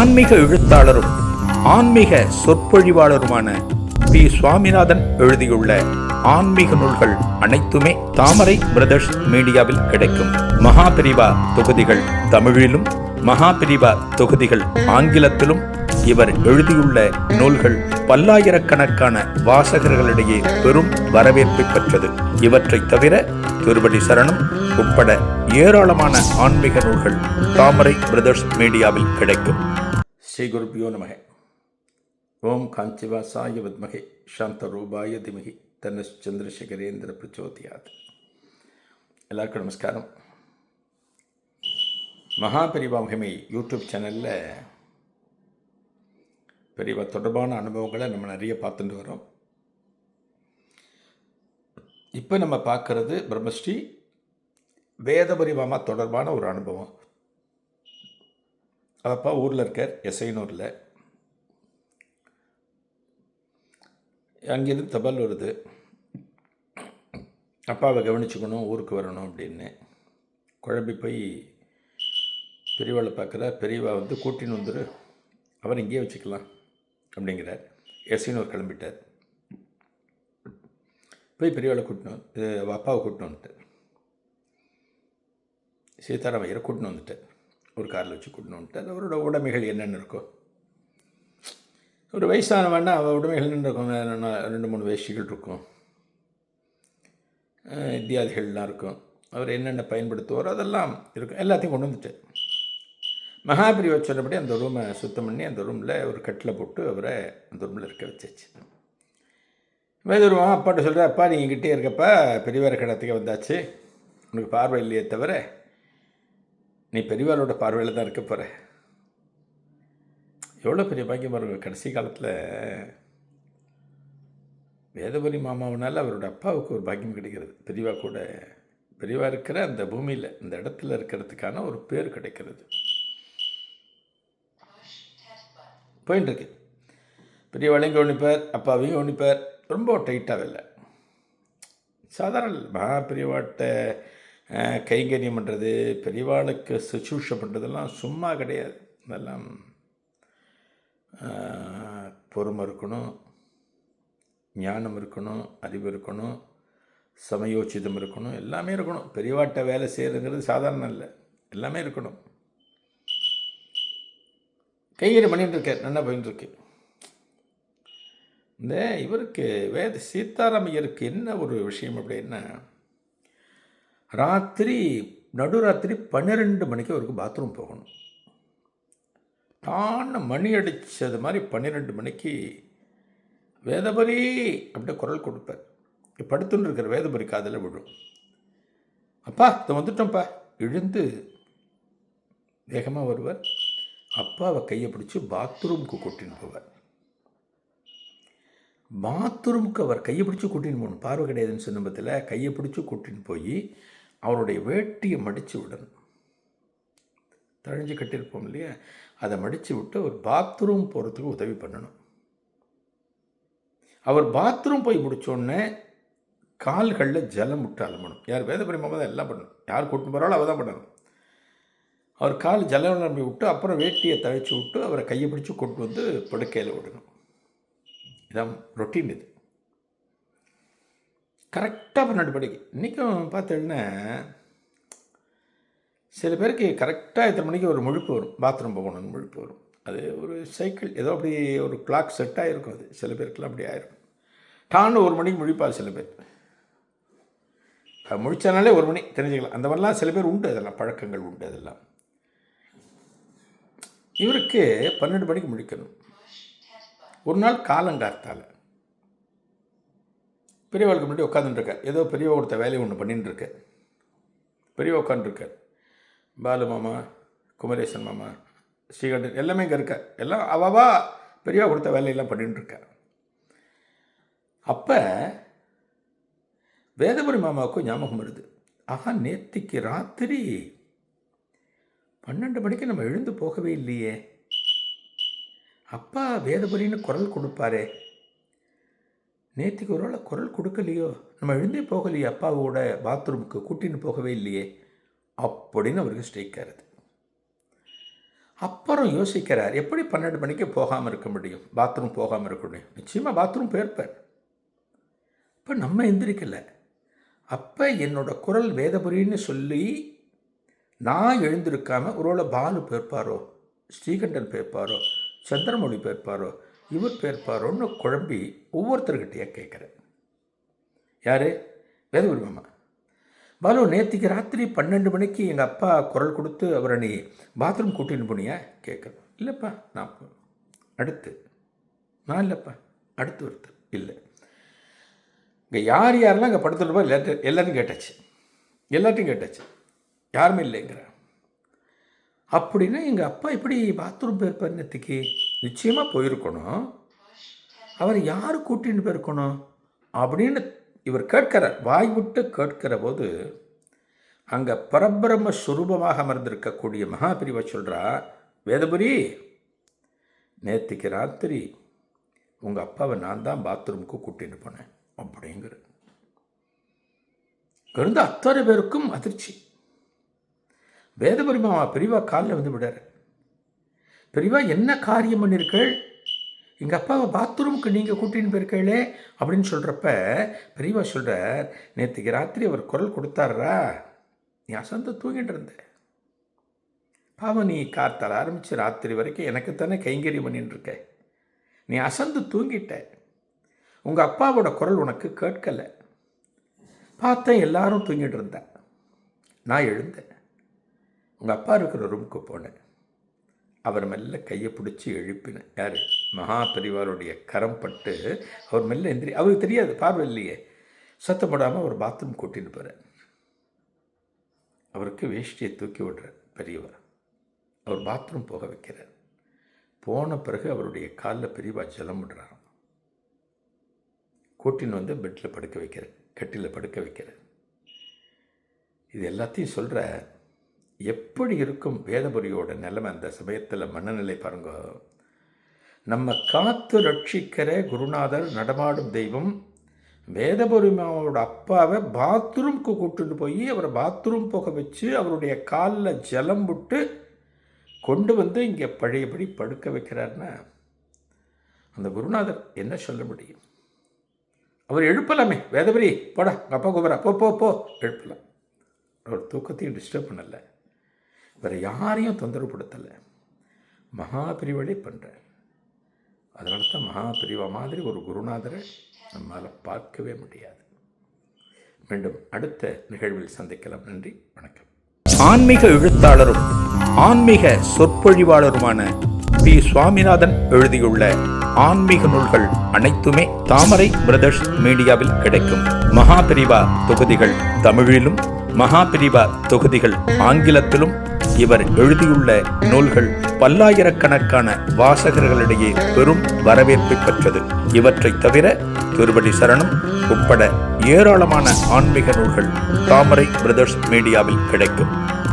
ஆன்மீக எழுத்தாளரும் ஆன்மீக சொற்பொழிவாளருமான பி. சுவாமிநாதன் எழுதியுள்ள ஆன்மீக நூல்கள் அனைத்துமே தாமரை பிரதர்ஸ் மீடியாவில் கிடைக்கும். மகாபிரிவா தொகுதிகள் தமிழிலும், மகாபிரிவா தொகுதிகள் ஆங்கிலத்திலும் இவர் எழுதியுள்ள நூல்கள் பல்லாயிரக்கணக்கான வாசகர்களிடையே பெரும் வரவேற்பை பெற்றது. இவற்றை தவிர திருவடி சரணம் உட்பட ஏராளமான ஆன்மீக நூல்கள் தாமரை பிரதர்ஸ் மீடியாவில் கிடைக்கும். ஸ்ரீ குருபியோ நமக. ஓம் காஞ்சிவாசாய வித்மகே சாந்த ரூபாய திமகி தன்னஸ் சந்திரசேகரேந்திர பிரச்சோதியாத். எல்லாருக்கும் நமஸ்காரம். மகாபெரிவா மகிமை யூடியூப் சேனலில் பெரியவா தொடர்பான அனுபவங்களை நம்ம நிறைய பார்த்துட்டு வரோம். இப்போ நம்ம பார்க்குறது பிரம்மஸ்ரீ வேதபுரி மாமா தொடர்பான ஒரு அனுபவம். அப்பா ஊரில் இருக்கார், எஸ்ஐனூரில். அங்கேருந்து தபால் வருது, அப்பாவை கவனிச்சுக்கணும், ஊருக்கு வரணும் அப்படின்னு. குழம்பி போய் பெரியவாளை பார்க்குற. பெரியவா வந்து கூட்டின்னு வந்துரு, அவர் இங்கேயே வச்சுக்கலாம் அப்படிங்கிறார். எஸ்ஐனூர் கிளம்பிட்டார். போய் பெரியவாளை கூட்டின்னு அப்பாவை கூட்டின்னு வந்துட்டார். சீதாராமையரை கூட்டின்னு வந்துட்டார். ஒரு காரில் வச்சு கூட்டின்னு வந்துட்டார். அவரோட உடைமைகள் என்னென்ன இருக்கோ, ஒரு வயசானவன்னா அவள் உடைமைகள் என்னென்ன இருக்கும், 2-3 வேஷ்டிகள் இருக்கும், இத்தியாதிகள்லாம் இருக்கும். அவர் என்னென்ன பயன்படுத்துவாரோ அதெல்லாம் இருக்கும். எல்லாத்தையும் கொண்டு வந்துட்டார். மகாபிரிவா சொன்னபடி அந்த ரூமை சுத்தம் பண்ணி அந்த ரூமில் ஒரு கட்டில் போட்டு அவரை அந்த ரூமில் இருக்க வச்சாச்சு. வேதருவான் அப்பாட்ட சொல்கிற, அப்பா நீ என்கிட்டே இருக்கப்பா, பெரியவார கடத்துக்கு வந்தாச்சு, உனக்கு பார்வை இல்லையே தவிர நீ பெரியவாரோட பார்வையில் தான் இருக்க போகிற. எவ்வளோ பெரிய பாக்கியம் பாருங்க. கடைசி காலத்தில் வேதபுரி மாமாவனால் அவரோட அப்பாவுக்கு ஒரு பாக்கியம் கிடைக்கிறது. பெரியவா கூட பெரியவா இருக்கிற அந்த பூமியில் அந்த இடத்துல இருக்கிறதுக்கான ஒரு பேர் கிடைக்கிறது. போயின்னு இருக்கு. பெரியவாளையும் கவனிப்பார், அப்பாவையும் கவனிப்பார். ரொம்ப டைட்டாக இல்லை, சாதாரண மகாபெரியவாட்ட கைங்கரியம் பண்ணுறது, பெரியவாளுக்கு சுசூஷை பண்ணுறதெல்லாம் சும்மா கிடையாது. அதெல்லாம் பொறுமை இருக்கணும், ஞானம் இருக்கணும், அறிவு இருக்கணும், சமயோச்சிதம் இருக்கணும், எல்லாமே இருக்கணும். பெரியவாட்ட வேலை செய்கிறதுங்கிறது சாதாரணம் இல்லை, எல்லாமே இருக்கணும். கைங்கரியம் பண்ணிட்டு இருக்கார், நல்லா போயின்னு இருக்கு. இந்த இவருக்கு சீதாராமையருக்கு என்ன ஒரு விஷயம் அப்படின்னா, நடுராத்திரி 12 மணிக்கு அவருக்கு பாத்ரூம் போகணும். தான மணி அடித்தது மாதிரி 12 மணிக்கு வேதபுரி அப்படியே குரல் கொடுப்பார். படுத்துன்னு இருக்கிற வேதபுரி காதில் விடும். அப்பா இதை வந்துட்டோம்ப்பா. எழுந்து வேகமாக வருவார். அப்பாவை கையை பிடிச்சி பாத்ரூமுக்கு கூட்டின்னு போவார். பாத்ரூமுக்கு அவர் கையை பிடிச்சி கூட்டின்னு போகணும். பார்வை கிடையாதுன்னு சொன்ன பற்றில கையை பிடிச்சி கூட்டின்னு போய் அவருடைய வேட்டியை மடித்து விடணும். தழிஞ்சு கட்டியிருப்போம் இல்லையா, அதை மடித்து விட்டு அவர் பாத்ரூம் போகிறதுக்கு உதவி பண்ணணும். அவர் பாத்ரூம் போய் முடித்தோடனே கால்களில் ஜலம் விட்டு அலம்பணும். யார் வேதபுரி மாமா தான் எல்லாம் பண்ணணும். யார் கூட்டின்னு போகிறாலும் அவள் தான் பண்ணணும். அவர் கால் ஜலம் நம்பி விட்டு அப்புறம் வேட்டியை தழைச்சி விட்டு அவரை கையை பிடிச்சி கொண்டு வந்து படுக்கையில் விடணும். இதான் ரொட்டீன். இது கரெக்டாக 12 மணிக்கு. இன்றைக்கும் பார்த்தீங்கன்னா சில பேருக்கு கரெக்டாக எத்தனை மணிக்கு ஒரு முழிப்பு வரும், பாத்ரூம் போகணும்னு முழிப்பு வரும். அது ஒரு சைக்கிள் ஏதோ அப்படி ஒரு கிளாக் செட் ஆகிருக்கும். அது சில பேருக்குலாம் அப்படி ஆகிருக்கும். டான்னு 1 மணிக்கு முழிப்பார் சில பேர். முழிச்சானாலே 1 மணி தெரிஞ்சுக்கலாம். அந்த மாதிரிலாம் சில பேர் உண்டு, அதெல்லாம் பழக்கங்கள் உண்டு. அதெல்லாம் இவருக்கு 12 மணிக்கு முடிக்கணும். ஒரு நாள் காலங்கார்த்தால் பெரியவாளுக்கு முன்னாடி உட்காந்துட்டுருக்கார். ஏதோ பெரியவா கொடுத்த வேலையை ஒன்று பண்ணிட்டுருக்கார். பெரியவா உட்காந்துருக்கார். பாலு மாமா, குமரேசன் மாமா, ஸ்ரீகண்டன் எல்லாமே இங்கே இருக்கார். எல்லாம் அவாவா பெரியவா கொடுத்த வேலையெல்லாம் பண்ணிட்டுருக்கார். அப்போ வேதபுரி மாமாவுக்கும் ஞாபகம் வருது. ஆஹா, நேத்திக்கு ராத்திரி 12 மணிக்கு நம்ம எழுந்து போகவே இல்லையே. அப்பா வேதபுரின்னு குரல் கொடுப்பாரே, நேற்றுக்கு ஒரு வேளை குரல் கொடுக்கலையோ, நம்ம எழுந்தே போகலையே, அப்பாவோட பாத்ரூமுக்கு கூட்டின்னு போகவே இல்லையே அப்படின்னு அவருக்கு ஸ்ட்ரைக் ஆகுது. அப்புறம் யோசிக்கிறார், எப்படி 12 மணிக்கு போகாமல் இருக்க முடியும், பாத்ரூம் போகாமல் இருக்க முடியும்? நிச்சயமாக பாத்ரூம் போயிருப்பார். இப்போ நம்ம எந்திரிக்கலை. அப்போ என்னோட குரல் வேதபுரின்னு சொல்லி நான் எழுந்திருக்காமல் ஒருவேளை பாலு போயிருப்பாரோ, ஸ்ரீகண்டன் போயிருப்பாரோ, சந்திரமொழி போயிருப்பாரோ, இவர் போயிருப்பாரோன்னு குழம்பி ஒவ்வொருத்தர்கிட்டையே கேட்குறேன். யார்? வேதபுரி மாமா. பாலு, நேற்றுக்கு ராத்திரி 12 மணிக்கு எங்கள் அப்பா குரல் கொடுத்து அவரை நீ பாத்ரூம் கூட்டின்னு போனியா கேட்குறேன். இல்லைப்பா நான் அடுத்து நான் இல்லைப்பா அடுத்து ஒருத்தர் இல்லை. இங்கே யாரெல்லாம் இங்கே படுத்துருப்பா எல்லாத்தையும் கேட்டாச்சு, யாருமே இல்லைங்கிற. அப்படின்னா எங்கள் அப்பா எப்படி பாத்ரூம் போயிருப்பார் நேற்றுக்கு? நிச்சயமாக போயிருக்கணும். அவர் யார் கூட்டின்னு போயிருக்கணும் அப்படின்னு இவர் கேட்கிறார். வாய் விட்டு கேட்கிற போது அங்கே பரபிரம்ம சுரூபமாக அமர்ந்திருக்கக்கூடிய மகாபிரிவா சொல்கிறா, வேதபுரி, நேற்றுக்கு ராத்திரி உங்கள் அப்பாவை நான் தான் பாத்ரூமுக்கு கூட்டின்னு போனேன் அப்படிங்கிற. இருந்த அத்தனை பேருக்கும் அதிர்ச்சி. வேதபுரி மாமா பெரியவா காலில் வந்து விடார். பெரியவா, என்ன காரியம் பண்ணியிருக்கள்? எங்கள் அப்பாவை பாத்ரூமுக்கு நீங்கள் கூட்டின்னு போயிருக்கீங்களே அப்படின்னு சொல்கிறப்ப பெரியவா சொல்கிறார், நேற்றுக்கு ராத்திரி அவர் குரல் கொடுத்தாரா, நீ அசந்து தூங்கிட்டு இருந்த. பாவம், நீ காத்தால் ஆரம்பித்து ராத்திரி வரைக்கும் எனக்குத்தானே கைங்கரியம் பண்ணின்னு இருக்க. நீ அசந்து தூங்கிட்ட. உங்கள் அப்பாவோட குரல் உனக்கு கேட்கலை. பார்த்தேன் எல்லாரும் தூங்கிட்டு இருந்தேன். நான் எழுந்தேன், உங்கள் அப்பா இருக்கிற ரூமுக்கு போனேன். அவர் மெல்ல கையை பிடிச்சி எழுப்பினேன். யார்? மகா பெரிவாருடைய கரம் பட்டு அவர் மெல்ல எந்திரி. அவருக்கு தெரியாது, பார்வை இல்லையே. சத்தம் போடாமல் அவர் பாத்ரூம் கூட்டின்னு போகிறார். அவருக்கு வேஷ்டியை தூக்கி விடுறார் பெரியவர். அவர் பாத்ரூம் போக வைக்கிறார். போன பிறகு அவருடைய காலில் பெரியவா ஜலம் விடுறார். கூட்டின்னு வந்து பெட்டில் படுக்க வைக்கிறார், கட்டில் படுக்க வைக்கிறார். இது எல்லாத்தையும் சொல்கிற. எப்படி இருக்கும் வேதபுரியோட நிலைமை அந்த சமயத்தில்? மனநிலை பாருங்க. நம்ம காத்து ரட்சிக்கிற குருநாதர், நடமாடும் தெய்வம், வேதபுரி மாமாவோட அப்பாவை பாத்ரூம்க்கு கூட்டிட்டு போய் அவரை பாத்ரூம் போக வச்சு அவருடைய காலில் ஜலம் விட்டு கொண்டு வந்து இங்கே பழையபடி படுக்க வைக்கிறார்னா அந்த குருநாதர் என்ன சொல்ல முடியும்? அவர் எழுப்பலாமே, வேதபுரி போடா, அப்பா கூப்பிட்றா, போ போ போ எழுப்பலாம். அவர் தூக்கத்தையும் டிஸ்டர்ப் பண்ணலை, வேறு யாரையும் தொந்தரவுப்படுத்தலை. மகாபிரிவழி பண்ணுறார். அதனால தான் மகாபிரிவா மாதிரி ஒரு குருநாதரை நம்மால் பார்க்கவே முடியாது. மீண்டும் அடுத்த நிகழ்வில் சந்திக்கலாம். நன்றி, வணக்கம். ஆன்மீக எழுத்தாளரும் ஆன்மீக சொற்பொழிவாளருமான பி. சுவாமிநாதன் எழுதியுள்ள ஆன்மீக நூல்கள் அனைத்துமே தாமரை பிரதர்ஸ் மீடியாவில் கிடைக்கும். மகாபிரிவா தொகுதிகள் தமிழிலும், மகாபிரிவா தொகுதிகள் ஆங்கிலத்திலும் இவர் எழுதியுள்ள நூல்கள் பல்லாயிரக்கணக்கான வாசகர்களிடையே பெரும் வரவேற்பை பெற்றது. இவற்றை தவிர திருவடி சரணம் உட்பட ஏராளமான ஆன்மீக நூல்கள் தாமரை பிரதர்ஸ் மீடியாவில் கிடைக்கும்.